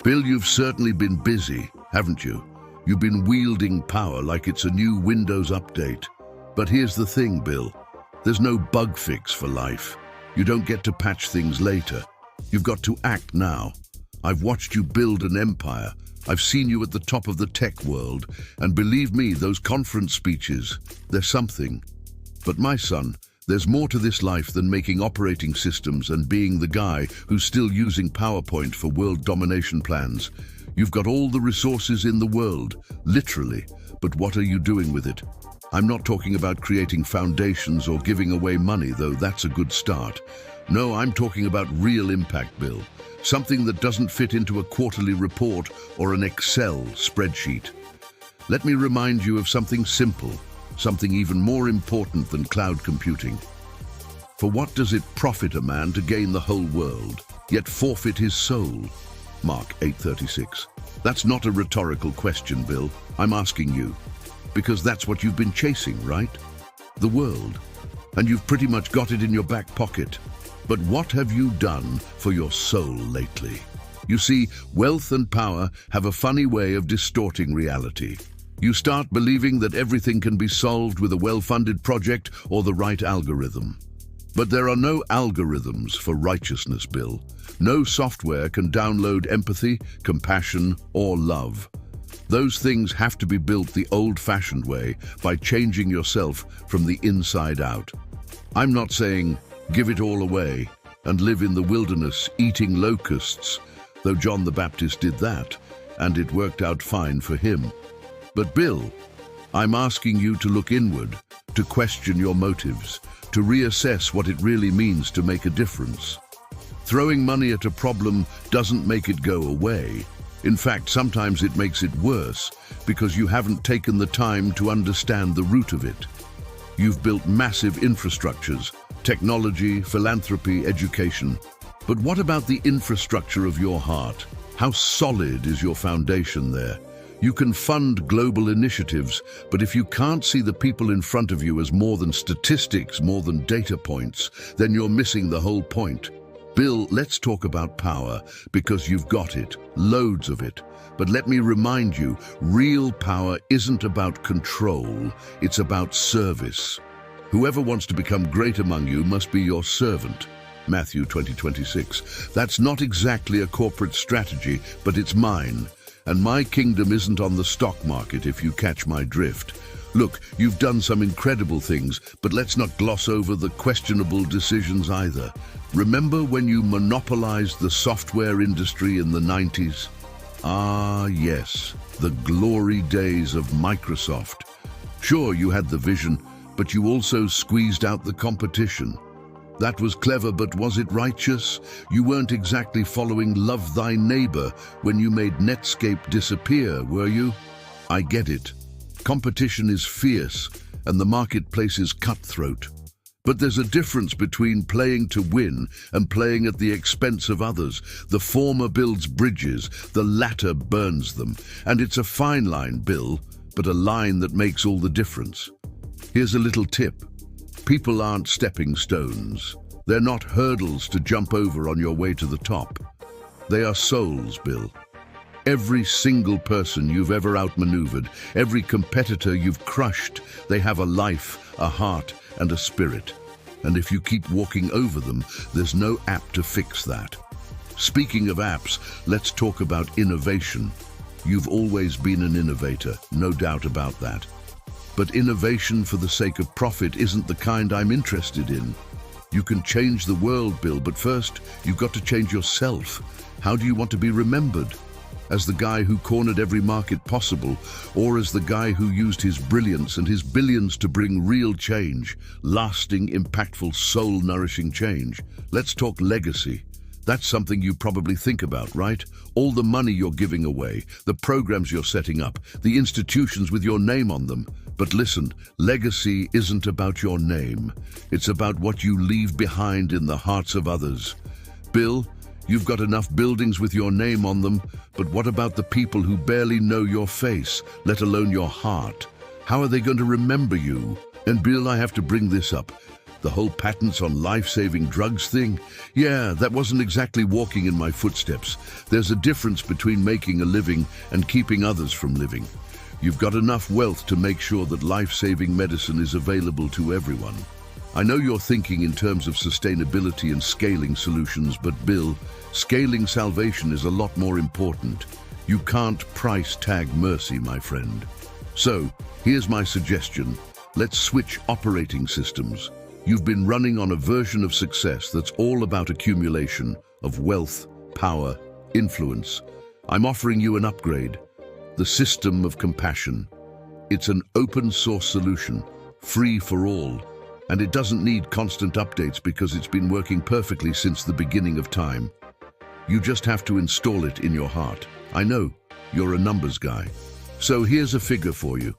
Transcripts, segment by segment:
Bill, you've certainly been busy, haven't you? You've been wielding power like it's a new Windows update. But here's the thing, Bill. There's no bug fix for life. You don't get to patch things later. You've got to act now. I've watched you build an empire. I've seen you at the top of the tech world. And believe me, those conference speeches, they're something. But my son, there's more to this life than making operating systems and being the guy who's still using PowerPoint for world domination plans. You've got all the resources in the world, literally, but what are you doing with it? I'm not talking about creating foundations or giving away money, though that's a good start. No, I'm talking about real impact, Bill. Something that doesn't fit into a quarterly report or an Excel spreadsheet. Let me remind you of something simple, something even more important than cloud computing. For what does it profit a man to gain the whole world, yet forfeit his soul? Mark 8:36. That's not a rhetorical question, Bill. I'm asking you. Because that's what you've been chasing, right? The world. And you've pretty much got it in your back pocket. But what have you done for your soul lately? You see, wealth and power have a funny way of distorting reality. You start believing that everything can be solved with a well-funded project or the right algorithm. But there are no algorithms for righteousness, Bill. No software can download empathy, compassion, or love. Those things have to be built the old-fashioned way, by changing yourself from the inside out. I'm not saying give it all away and live in the wilderness eating locusts, though John the Baptist did that, and it worked out fine for him. But Bill, I'm asking you to look inward, to question your motives, to reassess what it really means to make a difference. Throwing money at a problem doesn't make it go away. In fact, sometimes it makes it worse because you haven't taken the time to understand the root of it. You've built massive infrastructures, technology, philanthropy, education. But what about the infrastructure of your heart? How solid is your foundation there? You can fund global initiatives, but if you can't see the people in front of you as more than statistics, more than data points, then you're missing the whole point. Bill, let's talk about power, because you've got it, loads of it. But let me remind you, real power isn't about control, it's about service. Whoever wants to become great among you must be your servant. Matthew 20:26. That's not exactly a corporate strategy, but it's mine. And my kingdom isn't on the stock market, if you catch my drift. Look, you've done some incredible things, but let's not gloss over the questionable decisions either. Remember when you monopolized the software industry in the 90s? Ah, yes, the glory days of Microsoft. Sure, you had the vision, but you also squeezed out the competition. That was clever, but was it righteous? You weren't exactly following Love Thy Neighbor when you made Netscape disappear, were you? I get it. Competition is fierce, and the marketplace is cutthroat. But there's a difference between playing to win and playing at the expense of others. The former builds bridges, the latter burns them. And it's a fine line, Bill, but a line that makes all the difference. Here's a little tip. People aren't stepping stones. They're not hurdles to jump over on your way to the top. They are souls, Bill. Every single person you've ever outmaneuvered, every competitor you've crushed, they have a life, a heart, and a spirit. And if you keep walking over them, there's no app to fix that. Speaking of apps, let's talk about innovation. You've always been an innovator, no doubt about that. But innovation for the sake of profit isn't the kind I'm interested in. You can change the world, Bill, but first, you've got to change yourself. How do you want to be remembered? As the guy who cornered every market possible, or as the guy who used his brilliance and his billions to bring real change, lasting, impactful, soul-nourishing change? Let's talk legacy. That's something you probably think about, right? All the money you're giving away, the programs you're setting up, the institutions with your name on them. But listen, legacy isn't about your name. It's about what you leave behind in the hearts of others. Bill, you've got enough buildings with your name on them, but what about the people who barely know your face, let alone your heart? How are they going to remember you? And Bill, I have to bring this up. The whole patents on life-saving drugs thing? Yeah, that wasn't exactly walking in my footsteps. There's a difference between making a living and keeping others from living. You've got enough wealth to make sure that life-saving medicine is available to everyone. I know you're thinking in terms of sustainability and scaling solutions, but Bill, scaling salvation is a lot more important. You can't price tag mercy, my friend. So, here's my suggestion. Let's switch operating systems. You've been running on a version of success that's all about accumulation of wealth, power, influence. I'm offering you an upgrade. The system of compassion. It's an open source solution, free for all. And it doesn't need constant updates because it's been working perfectly since the beginning of time. You just have to install it in your heart. I know, you're a numbers guy. So here's a figure for you.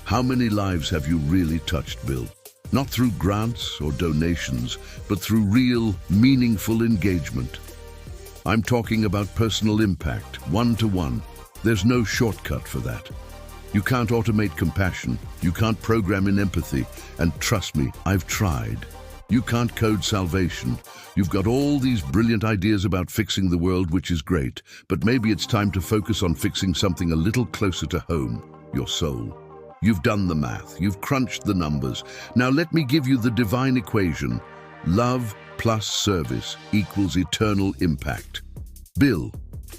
How many lives have you really touched, Bill? Not through grants or donations, but through real, meaningful engagement. I'm talking about personal impact, one-to-one. There's no shortcut for that. You can't automate compassion, you can't program in empathy, and trust me, I've tried. You can't code salvation. You've got all these brilliant ideas about fixing the world, which is great, but maybe it's time to focus on fixing something a little closer to home, your soul. You've done the math, you've crunched the numbers. Now let me give you the divine equation. Love plus service equals eternal impact. Bill,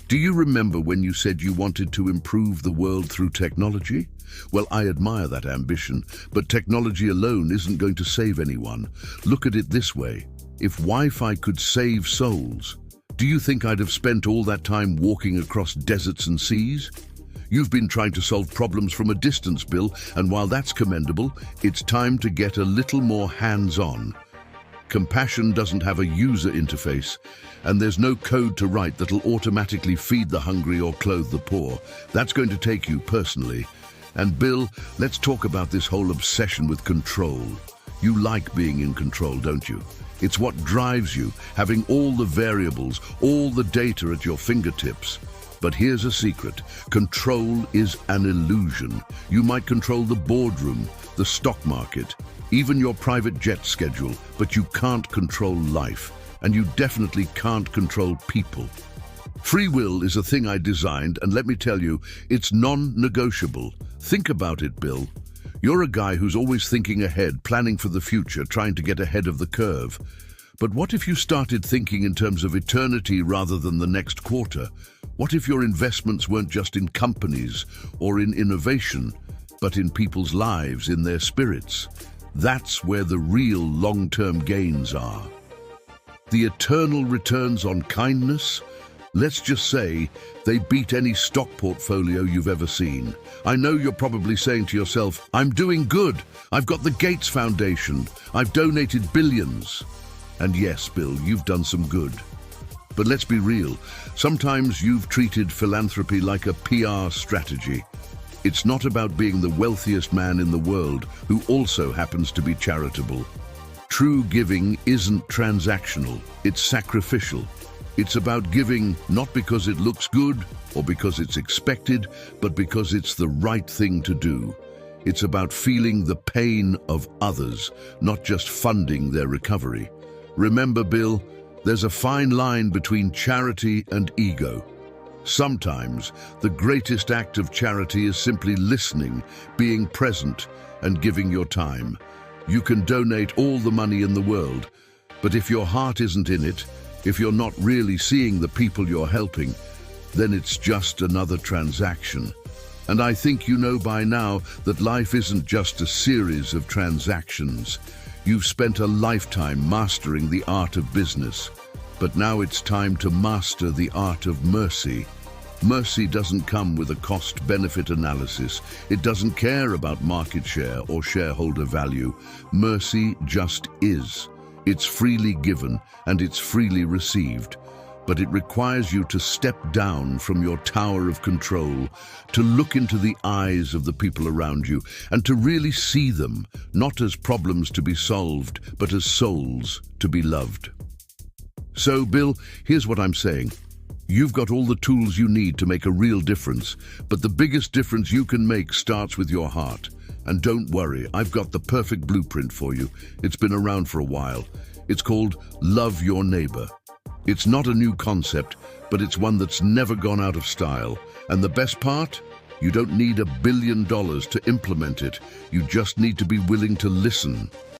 do you remember when you said you wanted to improve the world through technology? Well, I admire that ambition, but technology alone isn't going to save anyone. Look at it this way. If Wi-Fi could save souls, do you think I'd have spent all that time walking across deserts and seas? You've been trying to solve problems from a distance, Bill, and while that's commendable, it's time to get a little more hands-on. Compassion doesn't have a user interface, and there's no code to write that'll automatically feed the hungry or clothe the poor. That's going to take you personally. And Bill, let's talk about this whole obsession with control. You like being in control, don't you? It's what drives you, having all the variables, all the data at your fingertips. But here's a secret. Control is an illusion. You might control the boardroom, the stock market, even your private jet schedule, but you can't control life, and you definitely can't control people. Free will is a thing I designed, and let me tell you, it's non-negotiable. Think about it, Bill. You're a guy who's always thinking ahead, planning for the future, trying to get ahead of the curve. But what if you started thinking in terms of eternity rather than the next quarter? What if your investments weren't just in companies or in innovation, but in people's lives, in their spirits? That's where the real long-term gains are. The eternal returns on kindness? Let's just say they beat any stock portfolio you've ever seen. I know you're probably saying to yourself, I'm doing good. I've got the Gates Foundation. I've donated billions. And yes, Bill, you've done some good. But let's be real. Sometimes you've treated philanthropy like a PR strategy. It's not about being the wealthiest man in the world who also happens to be charitable. True giving isn't transactional, it's sacrificial. It's about giving not because it looks good or because it's expected, but because it's the right thing to do. It's about feeling the pain of others, not just funding their recovery. Remember, Bill, there's a fine line between charity and ego. Sometimes the greatest act of charity is simply listening, being present, and giving your time. You can donate all the money in the world, but if your heart isn't in it, if you're not really seeing the people you're helping, then it's just another transaction. And I think you know by now that life isn't just a series of transactions. You've spent a lifetime mastering the art of business, but now it's time to master the art of mercy. Mercy doesn't come with a cost-benefit analysis. It doesn't care about market share or shareholder value. Mercy just is. It's freely given and it's freely received. But it requires you to step down from your tower of control, to look into the eyes of the people around you, and to really see them, not as problems to be solved, but as souls to be loved. So, Bill, here's what I'm saying. You've got all the tools you need to make a real difference, but the biggest difference you can make starts with your heart. And don't worry, I've got the perfect blueprint for you. It's been around for a while. It's called Love Your Neighbor. It's not a new concept, but it's one that's never gone out of style. And the best part? You don't need $1 billion to implement it. You just need to be willing to listen.